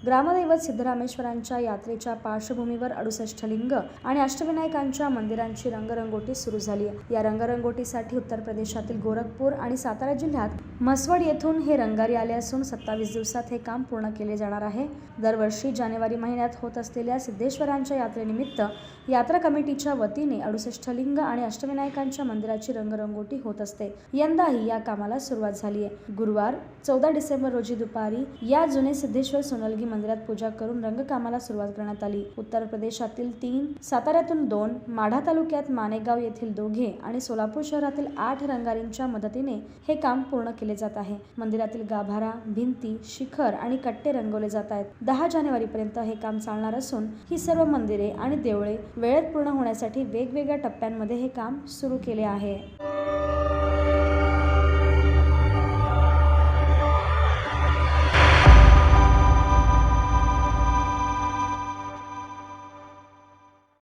ग्रामदैवत सिद्धरामेश्वरांच्या यात्रेच्या पार्श्वभूमीवर 68 लिंग आणि अष्टविनायकांच्या मंदिरांची रंगरंगोटी सुरू झाली आहे। या रंगरंगोटीसाठी उत्तर प्रदेशातील गोरखपूर आणि सातारा जिल्ह्यात म्हसवड येथून हे रंगारी आले असून 27 दिवसात हे काम पूर्ण केले जाणार आहे। दरवर्षी जानेवारी महिन्यात होत असलेल्या सिद्धेश्वरांच्या यात्रेनिमित्त यात्रा कमिटीच्या वतीने 68 लिंग आणि अष्टविनायकांच्या मंदिराची रंगरंगोटी होत असते। यंदाही या कामाला सुरुवात झाली आहे। गुरुवार 14 डिसेंबर रोजी दुपारी या जुने सिद्धेश्वर सोनलगी मंदिरात पूजा करून रंगकामाला सुरुवात करण्यात आली। उत्तर प्रदेशातील 3, साताऱ्यातून 2, माढा तालुक्यात माणेगाव येथील 2 आणि सोलापूर शहरातील 8 रंगारींच्या मदतीने हे काम पूर्ण केले जात आहे। मंदिरातील गाभारा, भिंती, शिखर आणि कट्टे रंगवले जात आहेत। 10 जानेवारीपर्यंत हे काम चालणार असून ही सर्व मंदिरे आणि देवळे वेळेत पूर्ण होण्यासाठी वेगवेगळ्या टप्प्यांमध्ये हे काम सुरू केले आहे।